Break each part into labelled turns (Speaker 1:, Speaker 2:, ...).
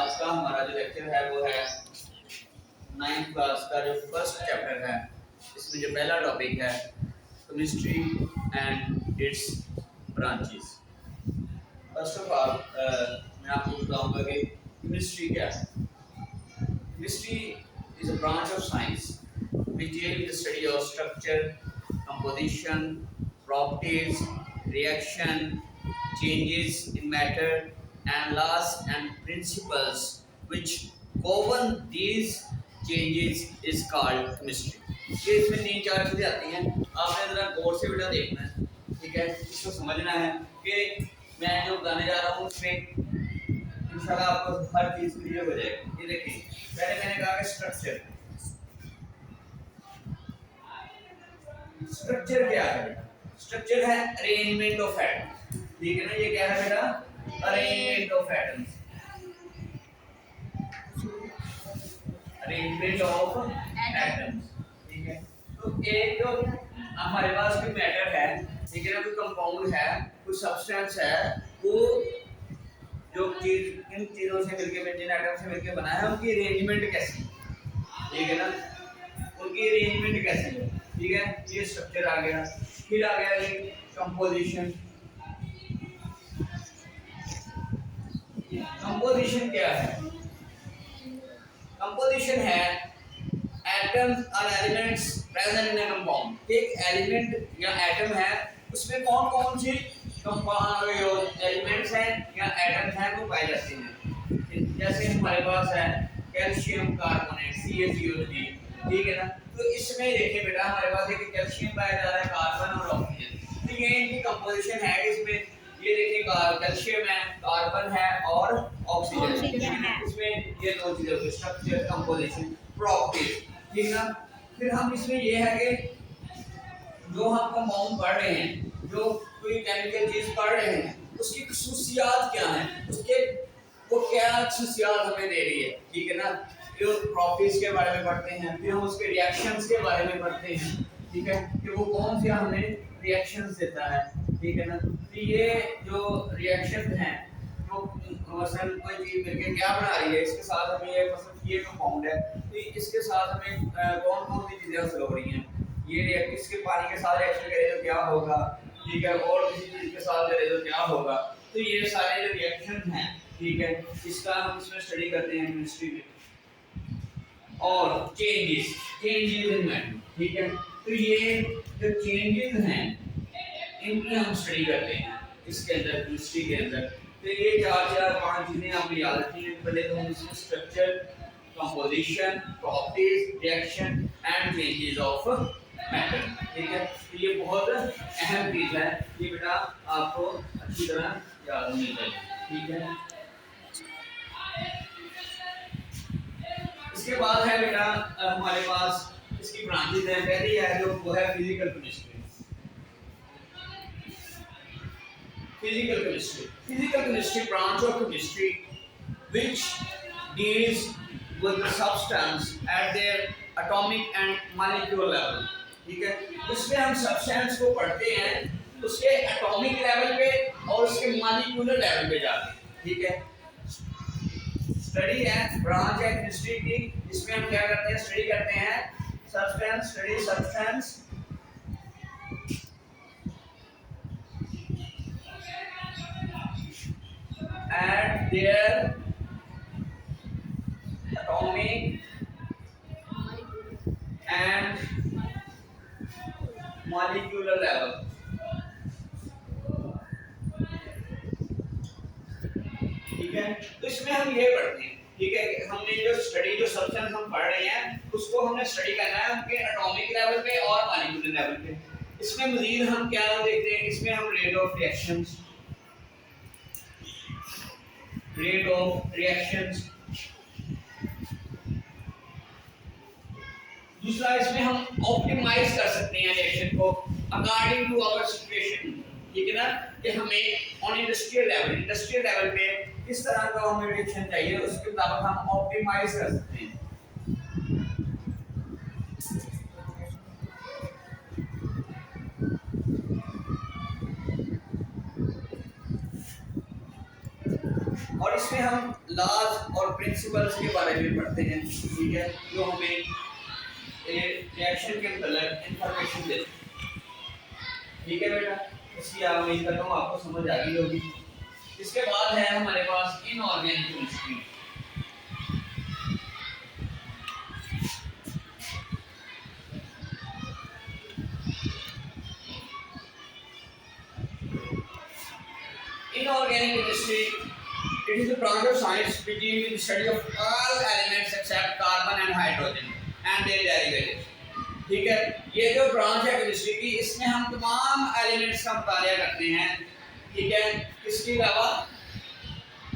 Speaker 1: आज का हमारा जो लेक्चर है वो है 9th क्लास का जो फर्स्ट चैप्टर है। इसमें जो पहला टॉपिक है chemistry and it's branches. First of all मैं आपको बताऊंगा कि केमिस्ट्री क्या है। Chemistry is a branch of science which deal with the study of structure, composition, properties, reaction, changes in matter, and laws and principles which govern these changes is called chemistry. ये इसमें तीन चार चीजें आती हैं, आपने जरा गौर से बेटा देखना है, ठीक है। इसको समझना है कि मैं जो बताने जा रहा हूँ उसमें इंशाल्लाह आपको हर चीज क्लियर हो जाएगी। ये देखिए, पहले मैंने कहा कि स्ट्रक्चर। स्ट्रक्चर क्या है? स्ट्रक्चर है अरेंजमेंट ऑफ एटम्स, ठीक है ना। ये क्या है बेटा? Arrangement of atoms, arrangement of atoms, ठीक है। तो एक जो हमारे पास कोई मैटर है, ठीक है ना, कोई कंपाउंड है, कोई सब्सटेंस है, वो जो चीज इन चीजों से मिलकर, जिन एटम से मिलकर बना है, उनकी अरेंजमेंट कैसी, ठीक है ना, उनकी अरेंजमेंट कैसी है, ठीक है। ये स्ट्रक्चर आ गया। फिर आ गया ये कंपोजिशन। कंपोजिशन क्या है? कंपोजिशन है एटम्स और elements present in a compound. एक एलिमेंट या एटम है, उसमें कौन कौन सी कंपाउंड एलिमेंट्स हैं या एटम्स हैं वो पाए जाते हैं। जैसे हमारे पास है कैल्शियम कार्बोनेट CaCO3, ठीक है ना। तो इसमें देखिए बेटा, हमारे पास एक कैल्शियम पाया जा रहा है, कार्बन और ऑक्सीजन। तो ये इनकी कंपोजिशन है। इसमें ये देखिए कैल्शियम है, कार्बन है और ऑक्सीजन है। इसमें ये दो चीजें होती है, स्ट्रक्चर, कंपोजिशन, प्रॉपर्टीज, ठीक ना। फिर हम इसमें ये है कि जो हम कंपाउंड पढ़ रहे हैं, जो कोई केमिकल चीज पढ़ रहे हैं, उसकी खसूसियात क्या है, उसके वो क्या खसूसियात हमें दे रही है, ठीक है ना। जो प्रॉपर्टीज के बारे में पढ़ते हैं, फिर हम उसके रिएक्शंस के बारे में पढ़ते हैं, ठीक है, कि वो कौन सी हमें रिएक्शंस देता है, ठीक है ना। तो ये जो रिएक्शन हैं, जो मसलन कोई चीज मिलके क्या बना रही है, इसके साथ हमें ये मसलन ये कंपाउंड है, तो इसके साथ हमें कौन कौन सी चीजें हासिल हो रही हैं। ये रिएक्ट इसके पानी के साथ रिएक्शन करे तो क्या होगा, ठीक है, और किसी चीज के साथ करे तो क्या होगा। तो ये सारे जो रिएक्शन हैं, ठीक है, इसका हम इसमें स्टडी करते हैं केमिस्ट्री में। और चेंजेस इन मैटर, ठीक है। तो ये जो चेंजेस हैं इनकी हम स्टडी करते हैं इसके अंदर, केमिस्ट्री के अंदर। तो ये चार पांच चीजें आपको याद रखनी है। पहले तो हम इसमें structure, composition, properties, reaction and changes of matter, ठीक है। तो ये बहुत अहम चीज है, ये बेटा आपको अच्छी तरह याद होनी चाहिए, ठीक है। इसके बाद है बेटा हमारे पास इसकी ब्रांचेस हैं। पहली है जो वो है physical chemistry. Physical chemistry branch of chemistry which deals with the substance at their atomic and molecular level, ठीक है। इसमें हम सब्सटेंस को पढ़ते हैं उसके एटॉमिक लेवल पे और उसके मॉलिक्यूलर लेवल पे जाते हैं, ठीक है। स्टडी है, ब्रांच है केमिस्ट्री की। इसमें हम क्या करते हैं, स्टडी करते हैं substance, study substance at their atomic and molecular level, ठीक है। तो इसमें हम ये पढ़ते हैं, ठीक है, हमने जो स्टडी जो सब्सटेंस हम पढ़ रहे हैं उसको हमने स्टडी करना है उनके एटॉमिक लेवल पे और मॉलिक्यूलर लेवल पे। इसमें मजीद हम क्या देखते हैं, इसमें हम रेट ऑफ रिएक्शंस, दूसरा इसमें हम ऑप्टिमाइज कर सकते हैं रिएक्शन को अकॉर्डिंग टू आवर सिचुएशन, ठीक है ना, कि हमें ऑन इंडस्ट्रियल लेवल पे किस तरह का हमें रिएक्शन चाहिए, उसके मुताबिक हम ऑप्टिमाइज कर सकते हैं। और इसमें हम लॉज और प्रिंसिपल्स के बारे में पढ़ते हैं, ठीक है, जो हमें रिएक्शन के मतलब इंफॉर्मेशन देते हैं। ठीक है बेटा, इसकी आप उम्मीद करता हूँ आपको समझ आ गई होगी। इसके बाद है हमारे पास inorganic chemistry. Inorganic chemistry, it is a branch of science which deals with the study of all elements except carbon and hydrogen and their derivatives. ठीक है, ये जो ब्रांच है केमिस्ट्री की, इसमें हम तमाम एलिमेंट्स का मुताला करते हैं। ठीक है, इसके अलावा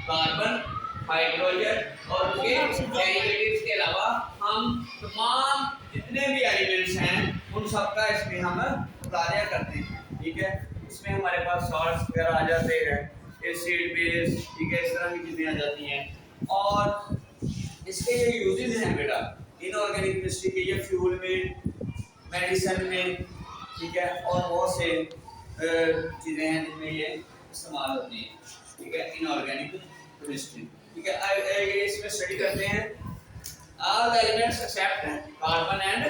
Speaker 1: कार्बन, हाइड्रोजन और उसके डेरिवेटिव्स के अलावा हम तमाम जितने भी एलिमेंट्स हैं उन सब का इसमें हम मुताला करते हैं। ठीक है, इसमें हमारे पास सॉल्ट्स वगैरह आ जाते हैं, एसिड बेस, ठीक है, इस तरह की चीज़ें आ जाती हैं। और इसके ये यूजेस हैं बेटा इनऑर्गेनिक केमिस्ट्री के, ये फ्यूल में, मेडिसिन में, ठीक है, और बहुत से चीज़ें हैं जिनमें ये इस्तेमाल होती हैं। ठीक है, इनऑर्गेनिक केमिस्ट्री, ठीक है, इसमें स्टडी करते हैं all elements except carbon and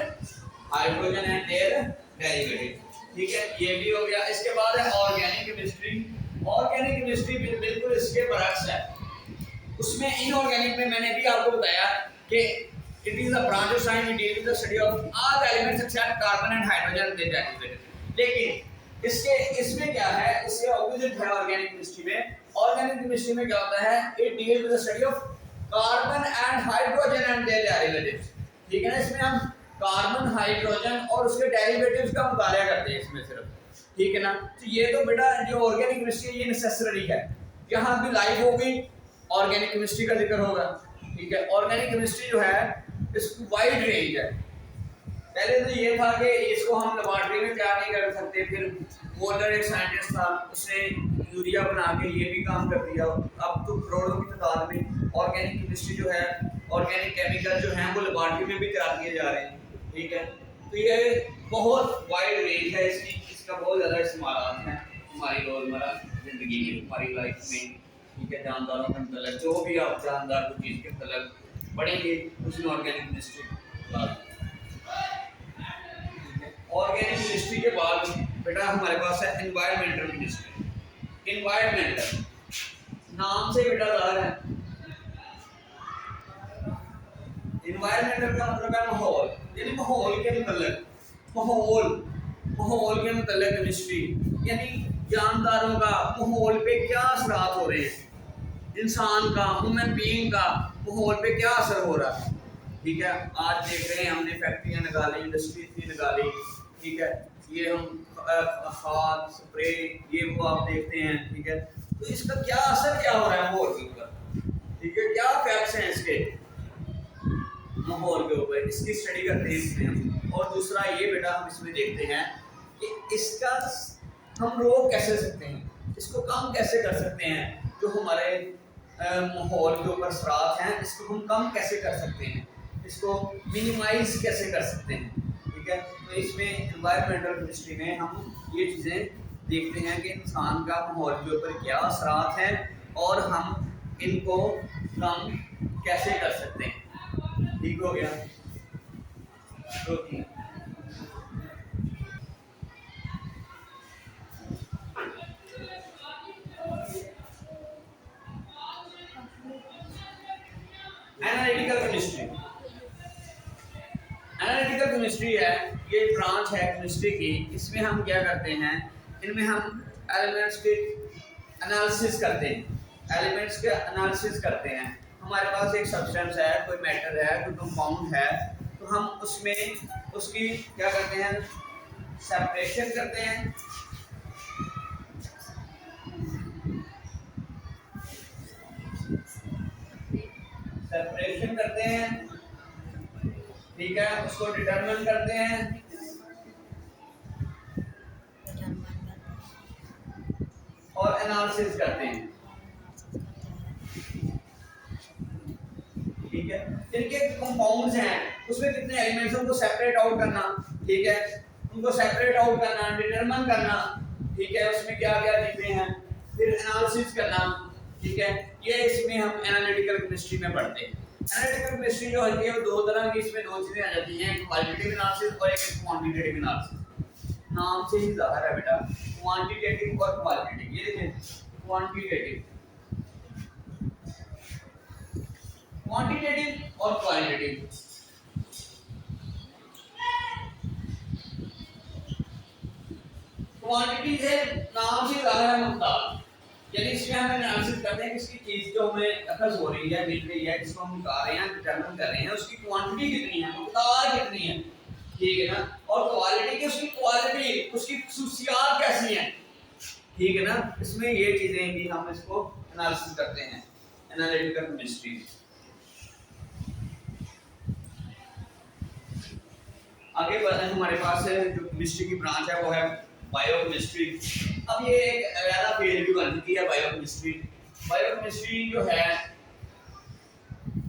Speaker 1: hydrogen and their derivative. ठीक है, ये भी हो गया। इसके बाद है ऑर्गेनिक केमिस्ट्री। ऑर्गेनिक केमिस्ट्री बिल्कुल इसके बरक्स है। उसमें इनऑर्गेनिक में मैंने भी आपको बताया कि it is a branch of science which deals with the study of all elements except carbon and hydrogen and their derivative. लेकिन इसमें क्या है, इसके ऑपोजिट है ऑर्गेनिक केमिस्ट्री में। ऑर्गेनिक केमिस्ट्री में क्या होता है, it deals with the study of carbon and hydrogen and their derivatives. ठीक है ना, इसमें हम कार्बन, हाइड्रोजन और उसके डेरिवेटिव्स का मुताला करते हैं इसमें सिर्फ। ठीक है ना, तो ये तो बेटा जो ऑर्गेनिक केमिस्ट्री है ये नेसेसरी है। यहाँ भी लाइफ होगी, ऑर्गेनिक केमिस्ट्री का जिक्र होगा। ठीक है, ऑर्गेनिक केमिस्ट्री जो है इसकी वाइड रेंज है। पहले तो ये था कि इसको हम लेबोरेटरी में तैयार नहीं कर सकते, फिर वोलर एक साइंटिस्ट था, उसने यूरिया बना के ये भी काम कर दिया। अब तो करोड़ों की तादाद में ऑर्गेनिक केमिस्ट्री जो है, ऑर्गेनिक केमिकल जो हैं वो लेबोरेटरी में भी तैयार किए जा रहे हैं। ठीक है, तो ये बहुत वाइड रेंज है इसकी, इसका बहुत ज़्यादा इस्तेमाल हैं हमारी रोज़मर्रा ज़िंदगी में, हमारी लाइफ में। ठीक है, जानदारों के मतलब जो भी आप जानदार को चीज़ के मतलब पढ़ेंगे उसमें ऑर्गेनिक केमिस्ट्री। ऑर्गेनिक केमिस्ट्री के बाद बेटा हमारे पास है एनवायरमेंटल केमिस्ट्री। एनवायरमेंटल नाम से बेटा ज़ाहिर है, एनवायरमेंटल का मतलब है माहौल, यानी माहौल के मतलब माहौल के मतलब केमिस्ट्री, यानी जानदारों का माहौल पे क्या असरात हो रहे हैं, इंसान का, ह्यूमन बीइंग का माहौल पे क्या असर हो रहा है। ठीक है, आज देख रहे हैं हमने फैक्ट्रियाँ निकाली, इंडस्ट्री इतनी निकाली। ठीक है, ये हम खाद, स्प्रे, ये वो आप देखते हैं। ठीक है, तो इसका क्या असर क्या हो रहा है माहौल के ऊपर। ठीक है, क्या इफेक्ट्स हैं इसके माहौल के ऊपर, इसकी स्टडी करते हैं इसमें हम। और दूसरा ये बेटा हम इसमें देखते हैं कि इसका हम रोक कैसे सकते हैं, इसको कम कैसे कर सकते हैं, जो हमारे माहौल के ऊपर असरात हैं इसको हम कम कैसे कर सकते हैं, इसको मिनिमाइज कैसे कर सकते हैं। ठीक है, तो इसमें एनवायरमेंटल केमिस्ट्री में हम ये चीज़ें देखते हैं कि इंसान का माहौल के ऊपर क्या असरात हैं और हम इनको कम कैसे कर सकते हैं। ठीक हो गया, तो एनालिटिकल केमिस्ट्री। एनालिटिकल केमिस्ट्री है, ये ब्रांच है केमिस्ट्री की। इसमें हम क्या करते हैं, इनमें हम एलिमेंट्स के एनालिसिस करते हैं, एलिमेंट्स के एनालिसिस करते हैं। हमारे पास एक सब्सटेंस है, कोई मैटर है, कोई कंपाउंड है, तो हम उसमें उसकी क्या करते हैं, सेपरेशन करते हैं। सेपरेशन करते हैं, ठीक है, उसको डिटरमिन करते हैं और एनालिसिस करते हैं। ठीक है, इनके कंपाउंड्स हैं, उसमें कितने एलिमेंट्स हैं उनको सेपरेट आउट करना। ठीक है, उनको सेपरेट आउट करना, डिटरमिन करना। ठीक है, उसमें क्या क्या चीजें हैं, फिर एनालिसिस करना। ठीक है, ये इसमें हम एनालिटिकल केमिस्ट्री में पढ़ते हैं। एनालिटिकल केमिस्ट्री जो होती है वो दो तरह की, इसमें दो चीजें आ जाती हैं, क्वालिटेटिव एनालिसिस और एक क्वांटिटेटिव एनालिसिस। नाम से ही जाहिर है बेटा, क्वांटिटेटिव और क्वालिटेटिव। ये देखें, क्वांटिटेटिव क्वांटिटेटिव और क्वालिटेटिव। क्वांटिटी से नाम से जाहिर है मुख्तार, यानी इसमें हम एनालिसिस करते हैं कि इसकी चीज जो हमें अखज हो रही है, मिल रही है, जिसको हम निकाल रहे हैं, डिटरमिन कर रहे हैं, उसकी क्वांटिटी कितनी है, मकदार कितनी है, ठीक है ना। और क्वालिटी की, उसकी क्वालिटी, उसकी खुसूसियात कैसी हैं, ठीक है ना। इसमें ये चीजें भी हम इसको एनालिसिस करते हैं एनालिटिकल केमिस्ट्री। आगे बढ़ते हैं, हमारे पास जो केमिस्ट्री की ब्रांच है वो है बायोकेमिस्ट्री। अब ये एक अलग फील्ड भी बन चुकी है बायोकेमिस्ट्री। बायोकेमिस्ट्री जो है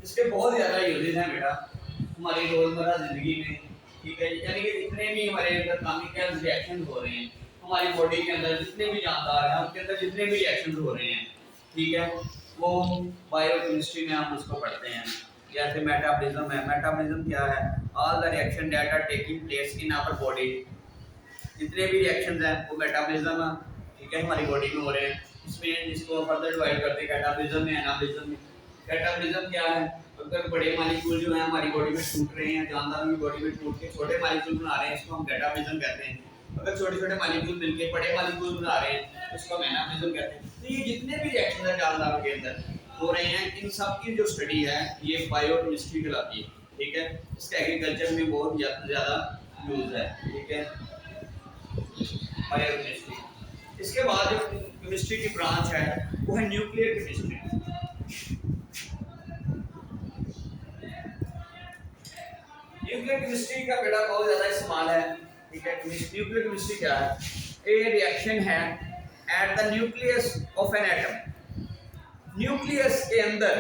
Speaker 1: इसके बहुत ज़्यादा यूजेस हैं बेटा हमारी रोज़मर्रा ज़िंदगी में, ठीक है। यानी कि जितने भी हमारे अंदर केमिकल रिएक्शन हो रहे हैं, हमारी बॉडी के अंदर जितने भी जानदार हैं, उसके अंदर जितने भी रिएक्शन हो रहे हैं, ठीक है, वो बायोकेमिस्ट्री में हम उसको पढ़ते हैं। जैसे मेटाबॉलिज्म है। मेटाबॉलिज्म क्या है? All the reaction that are taking place in our body. जितने भी रिएक्शंस हैं वो मेटाबॉलिज्म, ठीक है, हमारी बॉडी में हो रहे हैं। इसमें जिसको फर्दर डिवाइड करते हैं कैटाबॉलिज्म में, एनाबॉलिज्म में। कैटाबॉलिज्म क्या है? अगर बड़े मॉलिक्यूल जो है हमारी बॉडी में टूट रहे हैं, जानदारों की बॉडी में टूट के छोटे मॉलिक्यूल बना रहे हैं, इसको हम कैटाबॉलिज्म कहते हैं। अगर छोटे छोटे मॉलिक्यूल मिलके बड़े मॉलिक्यूल बना रहे हैं, उसको हम एनाबॉलिज्म कहते हैं। तो ये जितने भी रिएक्शन है जानदारों के अंदर हो रहे हैं, इन सब की जो स्टडी है ये बायोकेमिस्ट्री कहलाती है, ठीक है। इसका एग्रीकल्चर में बहुत ज़्यादा यूज है, ठीक है, बायोकेमिस्ट्री। इसके बाद जो केमिस्ट्री की ब्रांच है वो है न्यूक्लियर केमिस्ट्री। न्यूक्लियर केमिस्ट्री का बेटा बहुत ज़्यादा इस्तेमाल है, ठीक है। न्यूक्लियर केमिस्ट्री क्या है? ए रिएक्शन है at the nucleus of an atom. Nucleus के अंदर,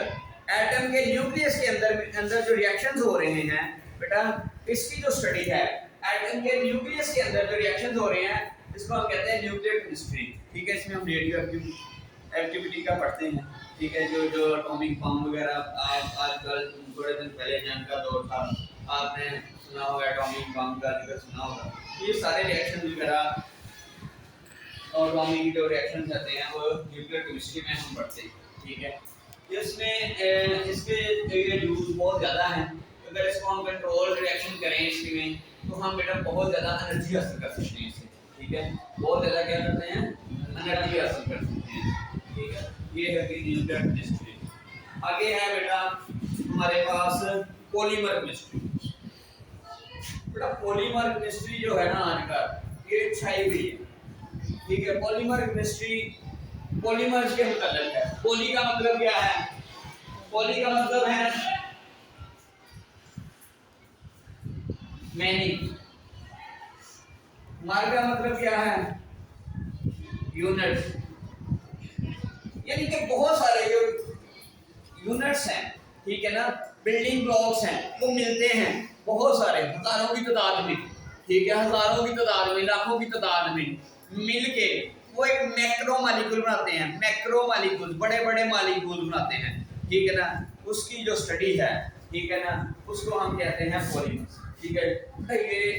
Speaker 1: एटम के न्यूक्लियस के अंदर जो रिएक्शंस हो रहे हैं बेटा, इसकी जो स्टडी है, एटम के न्यूक्लियस के अंदर जो रिएक्शंस हो रहे हैं, इसको हम कहते हैं न्यूक्लियर केमिस्ट्री, ठीक है। इसमें हम रेडियो एक्टिविटी का पढ़ते हैं, ठीक है। जो एटॉमिक बम वगैरह आप आजकल थोड़े दिन पहले जंग का दौर था, आपने सुना होगा एटॉमिक बम का जिक्र सुना होगा। ये सारे रिएक्शन वगैरह और एटॉमिक जो रिएक्शन रहते हैं वो न्यूक्लियर केमिस्ट्री में हम पढ़ते हैं, ठीक है। इसमें इसके यूज बहुत ज़्यादा हैं। अगर इसको हम कंट्रोल रिएक्शन करें इसमें, तो हम बेटा बहुत ज़्यादा एनर्जी हासिल कर सकते हैं इससे, ठीक है। बहुत ज़्यादा क्या करते हैं? एनर्जी हासिल कर सकते हैं, ठीक है। ये है कि न्यूक्लियर केमिस्ट्री। आगे है बेटा हमारे पास पॉलीमर केमिस्ट्री। बेटा पॉलीमर केमिस्ट्री जो है ना आजकल ये छाई हुई है, ठीक है। पॉलीमर केमिस्ट्री पॉलीमर्स के मतलब है। पॉली का मतलब क्या है? पॉली का मतलब है मैनी। मर का मतलब क्या है? यूनिट्स। यानी कि बहुत सारे जो यूनिट्स हैं, ठीक है ना, बिल्डिंग ब्लॉक्स हैं, वो मिलते हैं बहुत सारे, हजारों की तादाद में, ठीक है, हजारों की तादाद में, लाखों की तादाद में मिलके वो एक मैक्रो मॉलिक्यूल बनाते हैं। मैक्रो मॉलिक्यूल, बड़े बड़े मॉलिक्यूल बनाते हैं, ठीक है ना। उसकी जो स्टडी है, ठीक है ना, उसको हम कहते हैं पॉलीमर्स, ठीक है। ये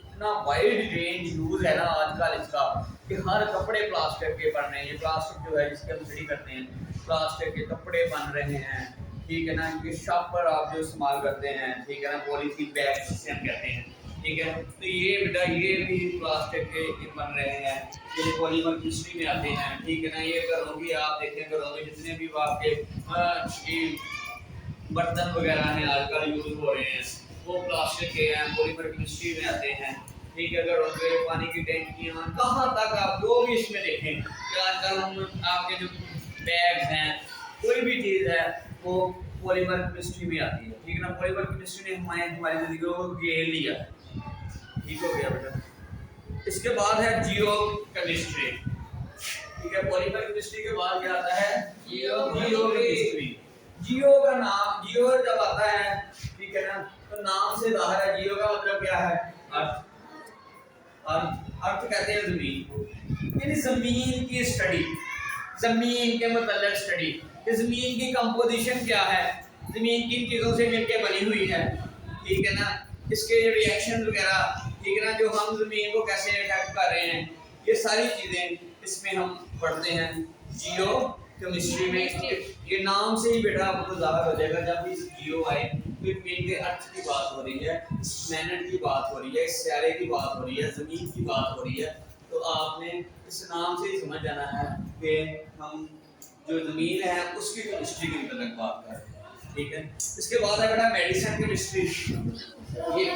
Speaker 1: इतना वाइड रेंज यूज है ना आजकल इसका कि हर कपड़े प्लास्टिक के बन रहे हैं। ये प्लास्टिक जो है जिसकी हम स्टडी करते हैं, प्लास्टिक के कपड़े बन रहे हैं, ठीक है ना। ये शॉपर आप जो इस्तेमाल करते हैं, ठीक है ना, पॉलीथीन बैग जिसे हम कहते हैं, ठीक है। तो ये बेटा ये भी प्लास्टिक के बन रहे हैं, ये पॉलीमर केमिस्ट्री में आते हैं, ठीक है ना। ये करोगे आप देखें, करोगे जितने भी आपके बर्तन वगैरह हैं आजकल यूज हो रहे हैं, वो प्लास्टिक के हैं, पॉलीमर केमिस्ट्री में आते हैं, ठीक है। करोगे पानी की टैंकियाँ, कहाँ तक आप जो भी इसमें देखें कि आजकल हम आपके जो बैग्स हैं, कोई भी चीज़ है वो पॉलीमर केमिस्ट्री में आती है, ठीक है ना। पॉलीमर केमिस्ट्री ने हमारी जिंदगी को घेर लिया, ठीक हो गया बेटा। इसके बाद है जियो केमिस्ट्री, ठीक है। पॉलीमर केमिस्ट्री के बाद क्या आता है? जियो केमिस्ट्री। जियो का नाम, जियो जब आता है, ठीक है ना, तो नाम से जाहिर है जियो का मतलब क्या है? अर्थ। अर्थ कहते हैं जमीन, यानी जमीन की स्टडी, जमीन के मतलब स्टडी, कि ज़मीन की कंपोजिशन क्या है, ज़मीन किन चीज़ों से मिलकर बनी हुई है, ठीक है ना, इसके रिएक्शन वगैरह, ठीक है ना, जो हम ज़मीन को कैसे अफेक्ट कर रहे हैं, ये सारी चीज़ें इसमें हम पढ़ते हैं जियो केमिस्ट्री में। ये नाम से ही बेटा आपको ज़ाहिर हो जाएगा, जब इस जियो आए तो ज़मीन के अर्थ की बात हो रही है, इस प्लैनेट की बात हो रही है, इस सितारे की बात हो रही है, ज़मीन की बात हो रही है। तो आपने इस नाम से ही समझ जाना है कि हम जो ज़मीन है उसकी केमिस्ट्री की मतलब बात कर रहे हैं, ठीक है। इसके बाद है बेटा मेडिसिन केमिस्ट्री। ये